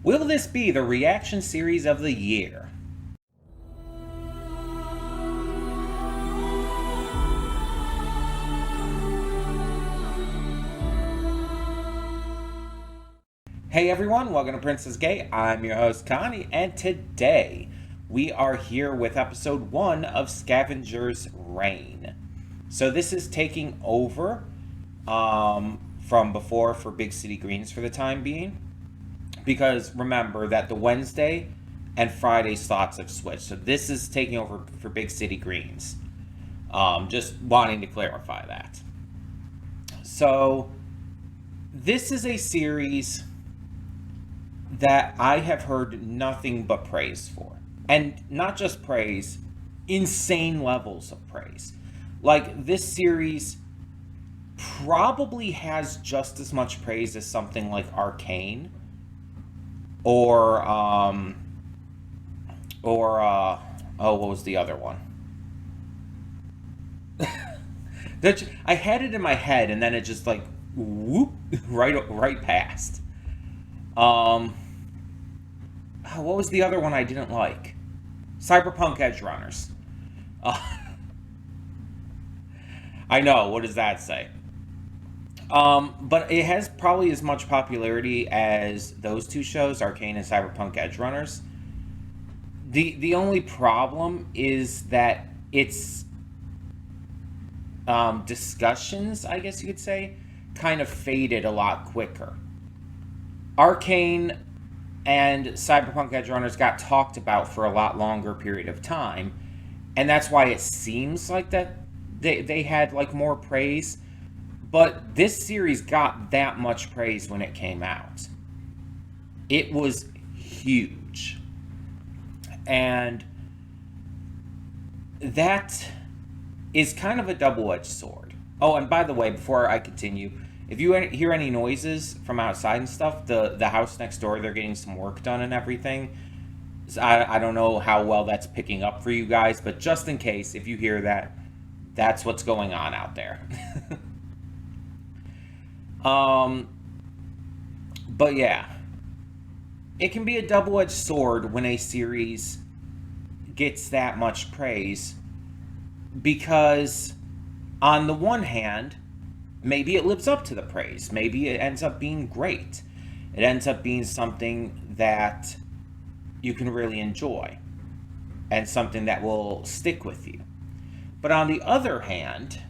Will this be the reaction series of the year? Hey everyone, welcome to Princess Gay. I'm your host Connie, and today we are here with episode 1 of Scavengers Reign. So this is taking over from before for Big City Greens for the time being, because remember that the Wednesday and Friday slots have switched. So this is taking over for Big City Greens. Just wanting to clarify that. So this is a series that I have heard nothing but praise for. And not just praise, insane levels of praise. Like, this series probably has just as much praise as something like Arcane or what was the other one? I had it in my head and then it just like whoop right past. What was the other one I didn't like? Cyberpunk Edge Runners. I know, what does that say? But it has probably as much popularity as those two shows, Arcane and Cyberpunk Edge Runners. The only problem is that its discussions, I guess you could say, kind of faded a lot quicker. Arcane and Cyberpunk Edge Runners got talked about for a lot longer period of time, and that's why it seems like that they had like more praise. But this series got that much praise when it came out. It was huge. And that is kind of a double-edged sword. Oh, and by the way, before I continue, if you hear any noises from outside and stuff, the house next door, they're getting some work done and everything. So I don't know how well that's picking up for you guys, but just in case, if you hear that, that's what's going on out there. But yeah, it can be a double-edged sword when a series gets that much praise, because on the one hand, maybe it lives up to the praise. Maybe it ends up being great. It ends up being something that you can really enjoy and something that will stick with you. But on the other hand,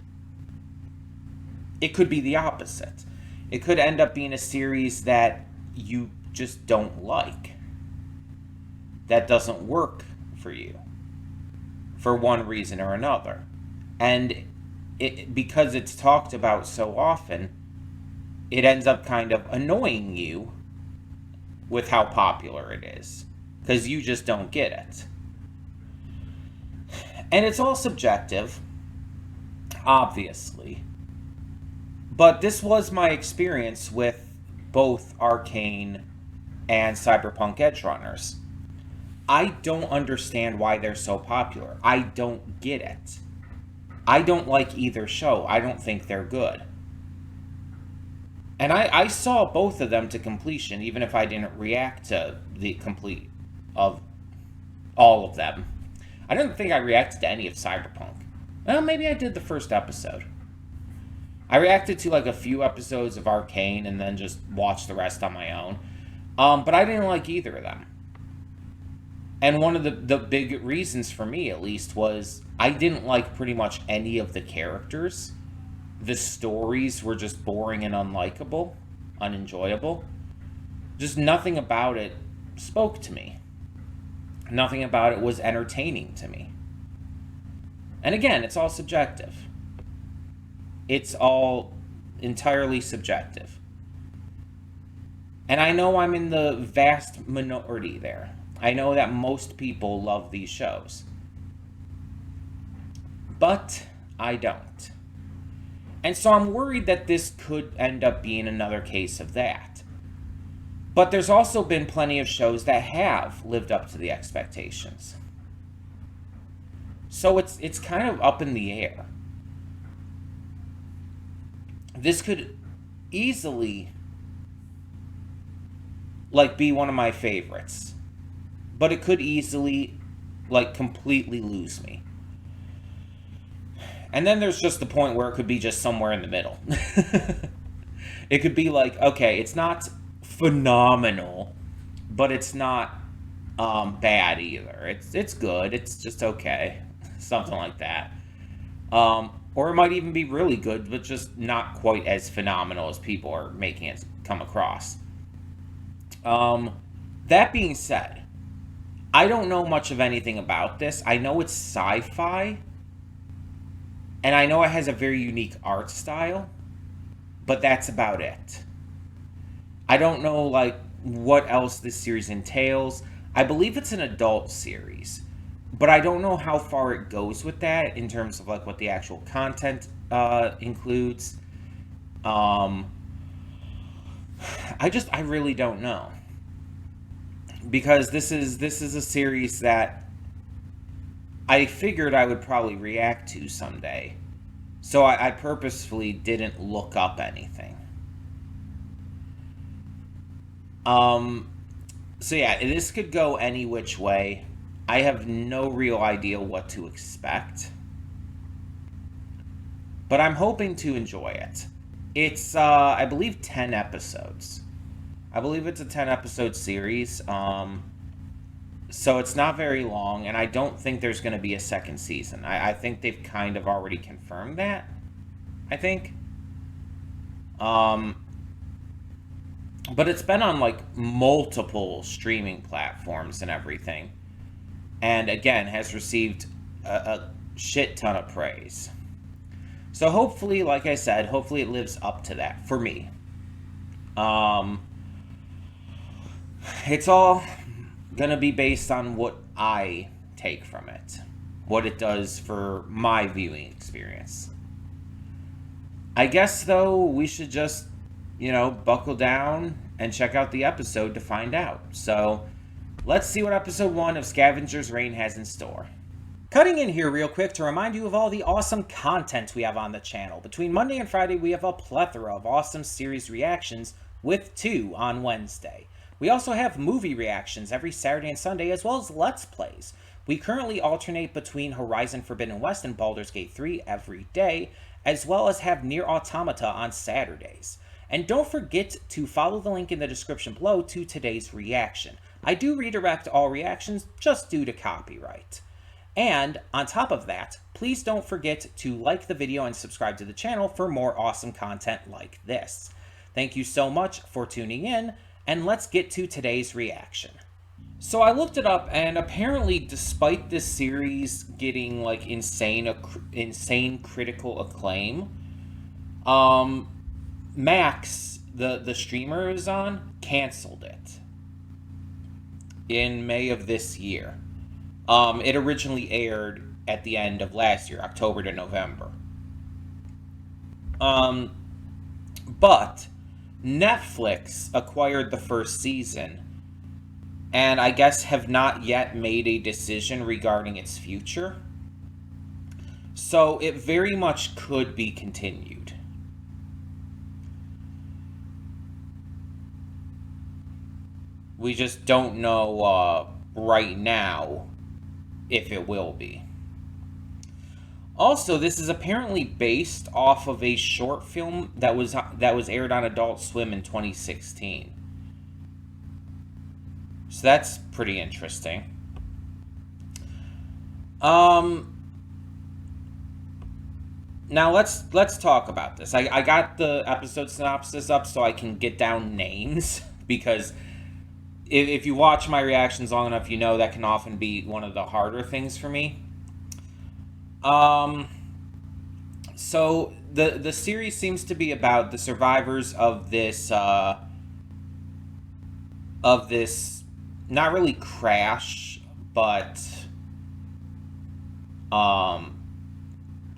it could be the opposite. It could end up being a series that you just don't like, that doesn't work for you for one reason or another. And because it's talked about so often, it ends up kind of annoying you with how popular it is, because you just don't get it. And it's all subjective, obviously. But this was my experience with both Arcane and Cyberpunk Edge Runners. I don't understand why they're so popular. I don't get it. I don't like either show. I don't think they're good. And I saw both of them to completion, even if I didn't react to the complete of all of them. I don't think I reacted to any of Cyberpunk. Well, maybe I did the first episode. I reacted to like a few episodes of Arcane and then just watched the rest on my own. But I didn't like either of them. And one of the big reasons for me, at least, was I didn't like pretty much any of the characters. The stories were just boring and unlikable, unenjoyable. Just nothing about it spoke to me. Nothing about it was entertaining to me. And again, it's all subjective. It's all entirely subjective. And I know I'm in the vast minority there. I know that most people love these shows. But I don't. And so I'm worried that this could end up being another case of that. But there's also been plenty of shows that have lived up to the expectations. So it's kind of up in the air. This could easily like be one of my favorites, but it could easily like completely lose me. And then there's just the point where it could be just somewhere in the middle. It could be like, okay, it's not phenomenal, but it's not bad either. It's good. It's just okay, something like that. Or it might even be really good, but just not quite as phenomenal as people are making it come across. That being said, I don't know much of anything about this. I know it's sci-fi, and I know it has a very unique art style, but that's about it. I don't know like what else this series entails. I believe it's an adult series, but I don't know how far it goes with that in terms of like what the actual content includes. Um, I really don't know, because this is a series that I figured I would probably react to someday. So I purposefully didn't look up anything. Um, so yeah, this could go any which way. I have no real idea what to expect, but I'm hoping to enjoy it. It's I believe 10 episodes. I believe it's a 10 episode series. So it's not very long, and I don't think there's going to be a second season. I think they've kind of already confirmed that. I think. Um, but it's been on like multiple streaming platforms and everything, and again has received a shit ton of praise. So hopefully, like I said, hopefully it lives up to that for me. Um, it's all gonna be based on what I take from it, what it does for my viewing experience. I guess though we should just, buckle down and check out the episode to find out. So let's see what episode 1 of Scavengers Reign has in store. Cutting in here real quick to remind you of all the awesome content we have on the channel. Between Monday and Friday, we have a plethora of awesome series reactions, with 2 on Wednesday. We also have movie reactions every Saturday and Sunday, as well as Let's Plays. We currently alternate between Horizon Forbidden West and Baldur's Gate 3 every day, as well as have Nier Automata on Saturdays. And don't forget to follow the link in the description below to today's reaction. I do redirect all reactions just due to copyright. And on top of that, please don't forget to like the video and subscribe to the channel for more awesome content like this. Thank you so much for tuning in, and let's get to today's reaction. So I looked it up, and apparently despite this series getting like insane critical acclaim, Max, the streamer it was on, canceled it in May of this year. It originally aired at the end of last year, October to November. But Netflix acquired the first season, and I guess have not yet made a decision regarding its future. So it very much could be continued. We just don't know right now if it will be. Also, this is apparently based off of a short film that was aired on Adult Swim in 2016. So that's pretty interesting. Now let's talk about this. I got the episode synopsis up so I can get down names because if you watch my reactions long enough, you know that can often be one of the harder things for me. So the series seems to be about the survivors of this not really crash, but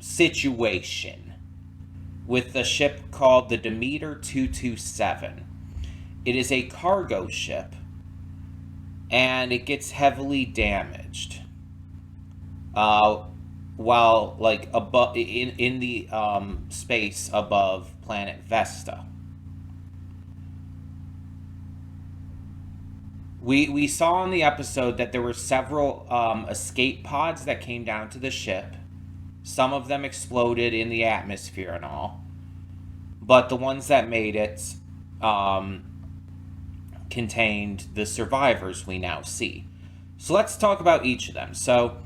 situation with a ship called the Demeter 227. It is a cargo ship, and it gets heavily damaged. While like above in the space above planet Vesta. We saw in the episode that there were several escape pods that came down to the ship. Some of them exploded in the atmosphere and all. But the ones that made it contained the survivors we now see. So let's talk about each of them. So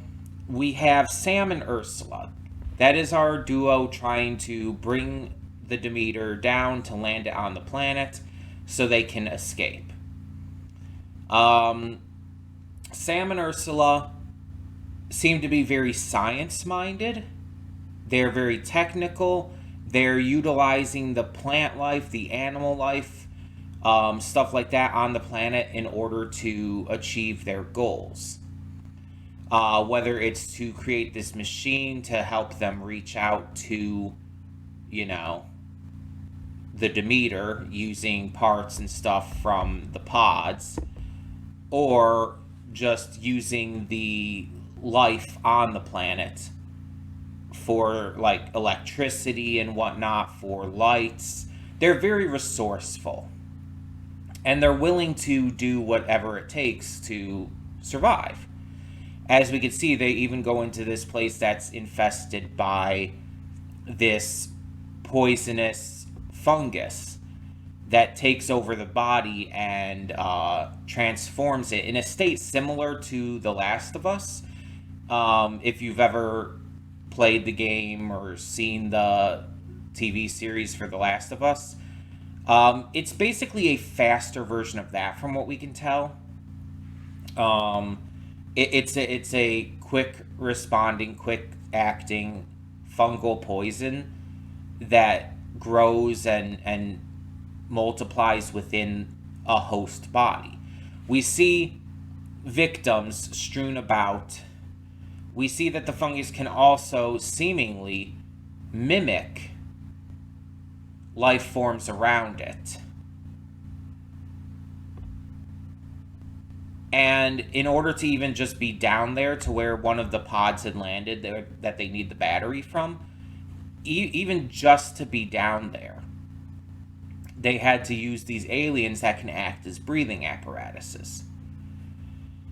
we have Sam and Ursula. That is our duo trying to bring the Demeter down to land it on the planet so they can escape. Sam and Ursula seem to be very science-minded. They're very technical. They're utilizing the plant life, the animal life, stuff like that on the planet in order to achieve their goals. Whether it's to create this machine to help them reach out to, the Demeter using parts and stuff from the pods, or just using the life on the planet for like electricity and whatnot, for lights. They're very resourceful, and they're willing to do whatever it takes to survive. As we can see, they even go into this place that's infested by this poisonous fungus that takes over the body and transforms it in a state similar to The Last of Us. If you've ever played the game or seen the TV series for The Last of Us, it's basically a faster version of that from what we can tell. It's a quick responding, quick acting fungal poison that grows and multiplies within a host body. We see victims strewn about. We see that the fungus can also seemingly mimic life forms around it. And in order to even just be down there to where one of the pods had landed that they need the battery from, even just to be down there, they had to use these aliens that can act as breathing apparatuses.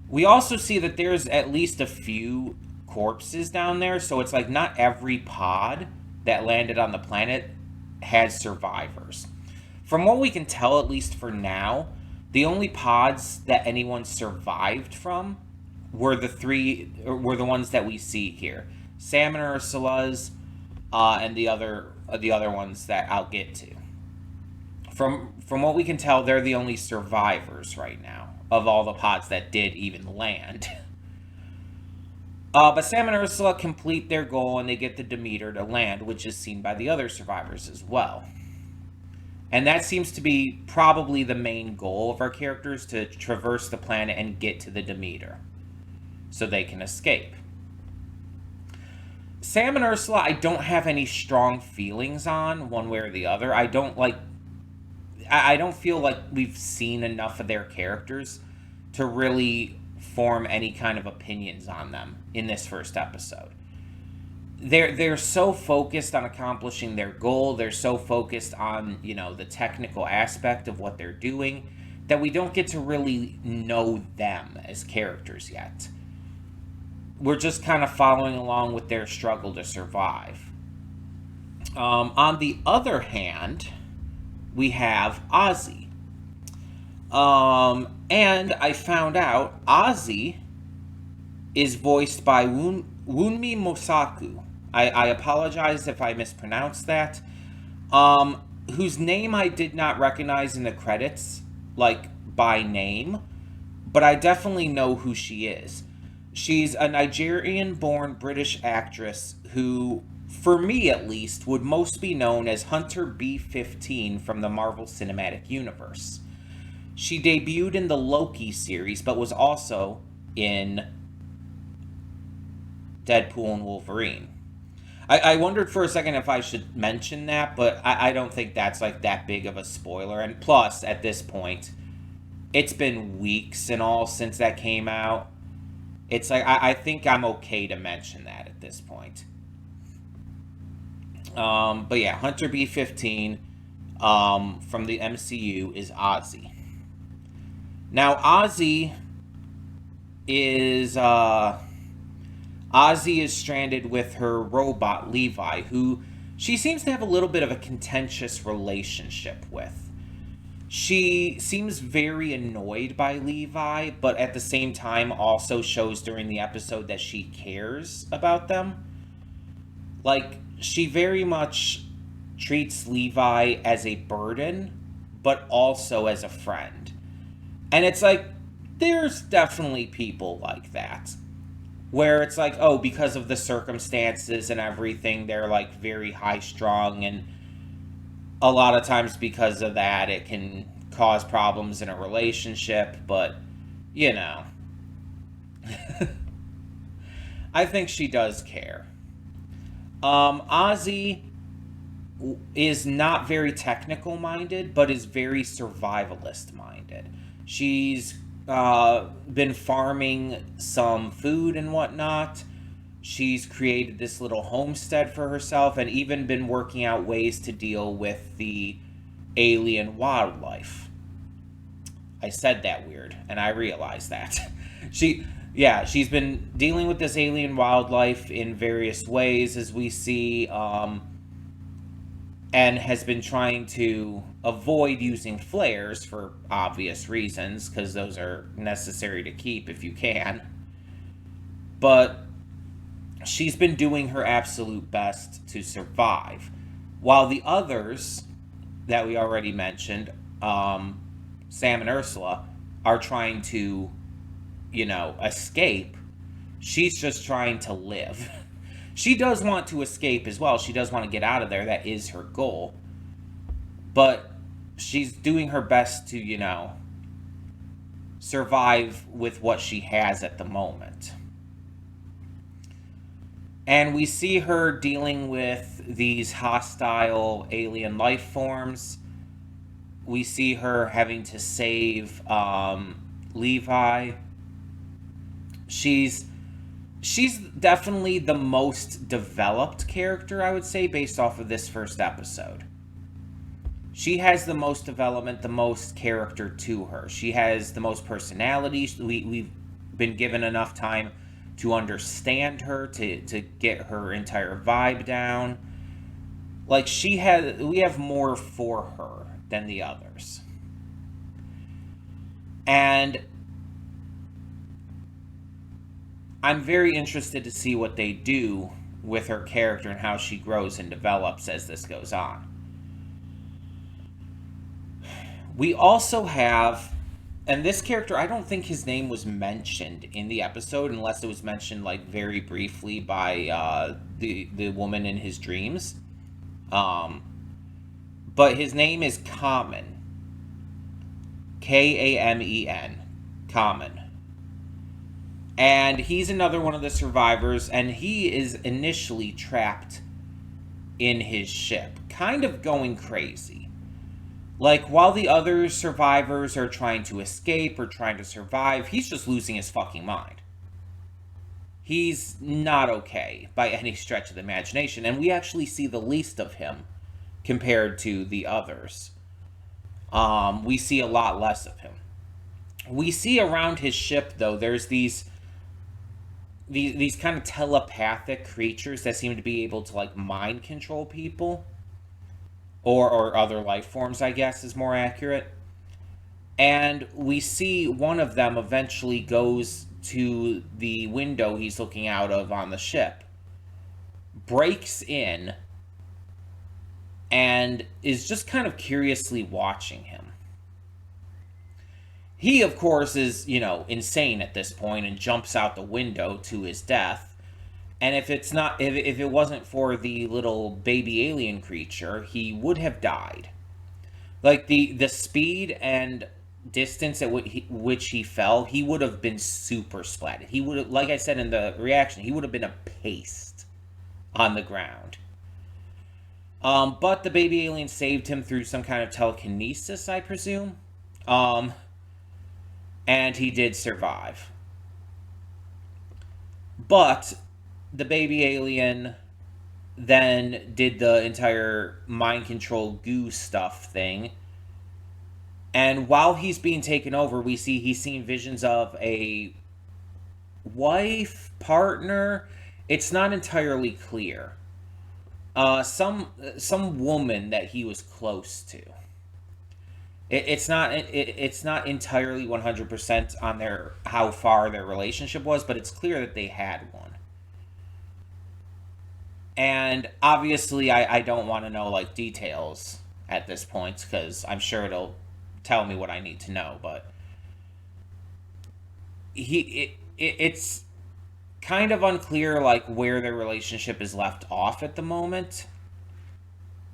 We also see that there's at least a few corpses down there, so it's like not every pod that landed on the planet has survivors. From what we can tell, at least for now, the only pods that anyone survived from were the ones that we see here. Sam and Ursula's, and the other ones that I'll get to. From what we can tell, they're the only survivors right now of all the pods that did even land. But Sam and Ursula complete their goal and they get the Demeter to land, which is seen by the other survivors as well. And that seems to be probably the main goal of our characters, to traverse the planet and get to the Demeter so they can escape. Sam and Ursula, I don't have any strong feelings on one way or the other. I don't feel like we've seen enough of their characters to really form any kind of opinions on them in this first episode. They're so focused on accomplishing their goal. They're so focused on, the technical aspect of what they're doing, that we don't get to really know them as characters yet. We're just kind of following along with their struggle to survive. On the other hand, we have Ozzy. And I found out Ozzy is voiced by Wunmi Mosaku. I apologize if I mispronounced that. Whose name I did not recognize in the credits, like by name, but I definitely know who she is. She's a Nigerian-born British actress who, for me at least, would most be known as Hunter B-15 from the Marvel Cinematic Universe. She debuted in the Loki series, but was also in Deadpool and Wolverine. I wondered for a second if I should mention that, but I don't think that's like that big of a spoiler. And plus, at this point, it's been weeks and all since that came out. It's like, I think I'm okay to mention that at this point. But yeah, Hunter B-15 from the MCU is Ozzy. Now, is Ozzy is stranded with her robot Levi, who she seems to have a little bit of a contentious relationship with. She seems very annoyed by Levi, but at the same time also shows during the episode that she cares about them. Like, she very much treats Levi as a burden, but also as a friend. And it's like, there's definitely people like that. Where it's like, oh, because of the circumstances and everything, they're like very high strung, and a lot of times because of that, it can cause problems in a relationship, but, you know, I think she does care. Ozzy is not very technical minded, but is very survivalist minded. She's been farming some food and whatnot. She's created this little homestead for herself and even been working out ways to deal with the alien wildlife. I said that weird, and I realized that. She's been dealing with this alien wildlife in various ways, as we see, and has been trying to avoid using flares for obvious reasons, because those are necessary to keep if you can. But she's been doing her absolute best to survive. While the others that we already mentioned, Sam and Ursula, are trying to, escape, she's just trying to live. She does want to escape as well. She does want to get out of there. That is her goal. But she's doing her best to, survive with what she has at the moment. And we see her dealing with these hostile alien life forms. We see her having to save Levi. She's definitely the most developed character, I would say, based off of this first episode. She has the most development, the most character to her. She has the most personality. We've been given enough time to understand her, to get her entire vibe down. Like, we have more for her than the others. And I'm very interested to see what they do with her character and how she grows and develops as this goes on. We also have, and this character, I don't think his name was mentioned in the episode, unless it was mentioned like very briefly by the woman in his dreams. But his name is Kamen. Kamen. Kamen. And he's another one of the survivors, and he is initially trapped in his ship, kind of going crazy. Like, while the other survivors are trying to escape or trying to survive, he's just losing his fucking mind. He's not okay by any stretch of the imagination, and we actually see the least of him compared to the others. We see a lot less of him. We see around his ship, though, there's these kind of telepathic creatures that seem to be able to, like, mind control people. Or other life forms, I guess, is more accurate. And we see one of them eventually goes to the window he's looking out of on the ship, breaks in, and is just kind of curiously watching him. He, of course, is, insane at this point and jumps out the window to his death. And if it wasn't for the little baby alien creature, he would have died. Like, the speed and distance at which he fell, he would have been super splatted. He would have, like I said in the reaction, he would have been a paste on the ground. But the baby alien saved him through some kind of telekinesis, I presume. And he did survive. But the baby alien then did the entire mind control goo stuff thing And while he's being taken over, we see he's seeing visions of a wife, partner. It's not entirely clear. Some woman that he was close to. It's not entirely 100% on their how far their relationship was, but it's clear that they had one. And obviously, I don't want to know like details at this point because I'm sure it'll tell me what I need to know. But it's kind of unclear like where their relationship is left off at the moment,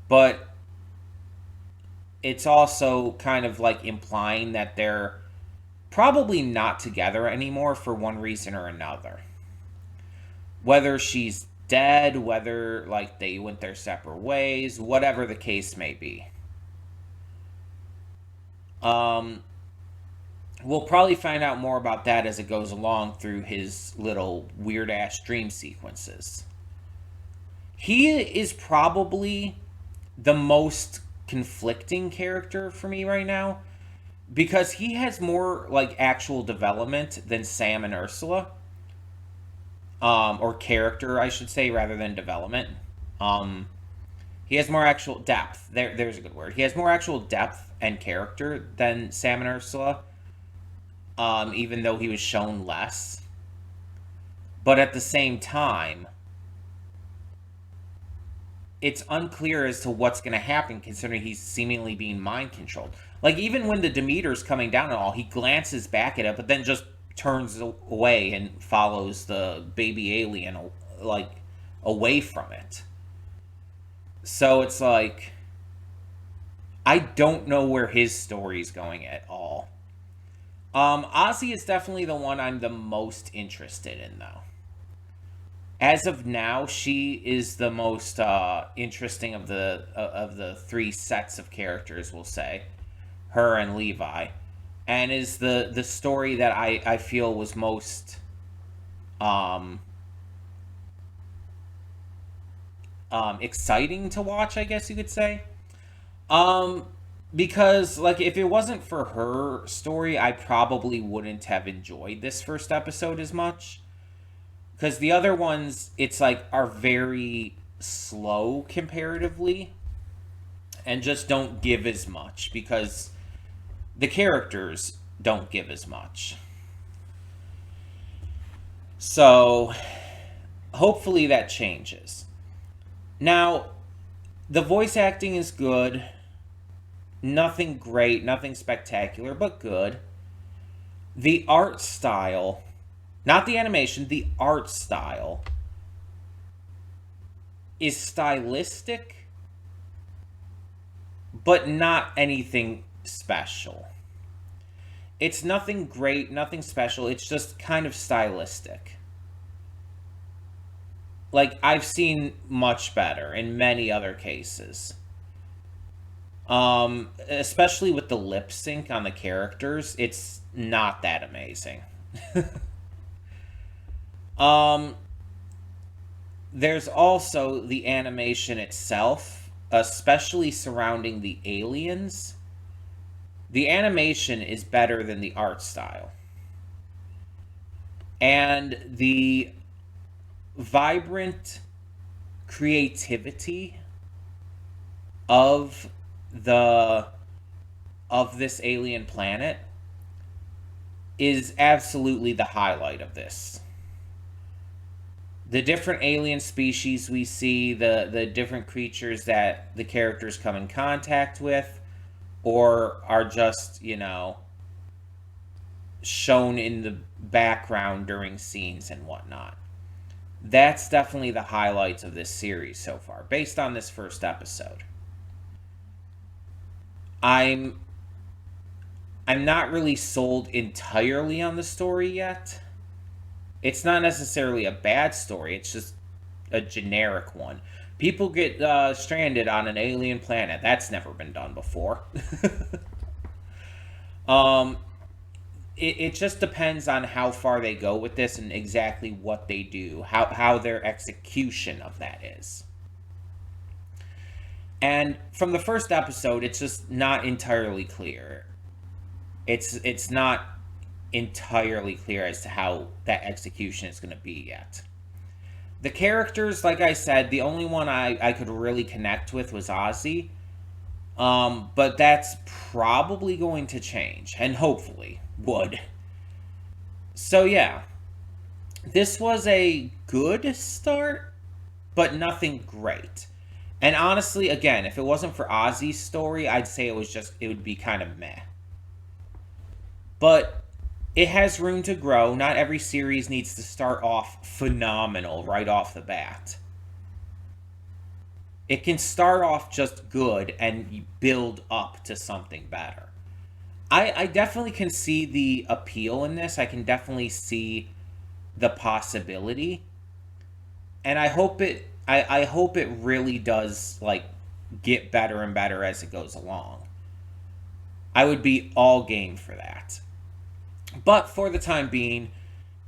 but it's also kind of like implying that they're probably not together anymore for one reason or another. Whether she's dead, whether like they went their separate ways, whatever the case may be. Um, we'll probably find out more about that as it goes along through his little weird ass dream sequences. He is probably the most conflicting character for me right now because he has more like actual development than Sam and Ursula, or character, I should say, rather than development. Um, he has more actual depth. There's a good word. He has more actual depth and character than Sam and Ursula, even though he was shown less. But at the same time, it's unclear as to what's going to happen considering he's seemingly being mind controlled. Like, even when the Demeter's coming down and all, he glances back at it, but then just turns away and follows the baby alien, like, away from it. So it's like, I don't know where his story's going at all. Ozzy is definitely the one I'm the most interested in, though. As of now, she is the most interesting of the three sets of characters. We'll say, her and Levi, and is the story that I feel was most um, exciting to watch. I guess you could say. Um, because like if it wasn't for her story, I probably wouldn't have enjoyed this first episode as much. Because the other ones, it's like are very slow comparatively, and just don't give as much because the characters don't give as much. So hopefully that changes. Now, the voice acting is good. Nothing great, nothing spectacular, but good. The art style, not the animation, the art style is stylistic, but not anything special. It's nothing great, nothing special. It's just kind of stylistic. Like, I've seen much better in many other cases. Especially with the lip sync on the characters, it's not that amazing. um, there's also the animation itself, especially surrounding the aliens. The animation is better than the art style. And the vibrant creativity of the of this alien planet is absolutely the highlight of this. The different alien species we see, the different creatures that the characters come in contact with, or are just, shown in the background during scenes and whatnot. That's definitely the highlights of this series so far, based on this first episode. I'm I'm not really sold entirely on the story yet. It's not necessarily a bad story, it's just a generic one. People get stranded on an alien planet. That's never been done before. um, it just depends on how far they go with this and exactly what they do, how their execution of that is. And from the first episode, it's just not entirely clear. It's not entirely clear as to how that execution is going to be yet. The characters, like I said, the only one I could really connect with was Ozzy. But that's probably going to change, and hopefully would. So yeah, this was a good start, but nothing great. And honestly, again, if it wasn't for Ozzy's story, I'd say it would be kind of meh. But it has room to grow. Not every series needs to start off phenomenal right off the bat. It can start off just good and build up to something better. I definitely can see the appeal in this. I can definitely see the possibility. And I hope it really does like get better and better as it goes along. I would be all game for that. But for the time being,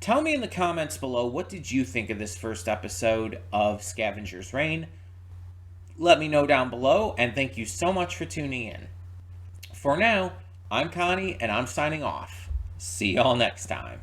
tell me in the comments below, what did you think of this first episode of Scavengers Reign? Let me know down below, and thank you so much for tuning in. For now, I'm Connie, and I'm signing off. See y'all next time.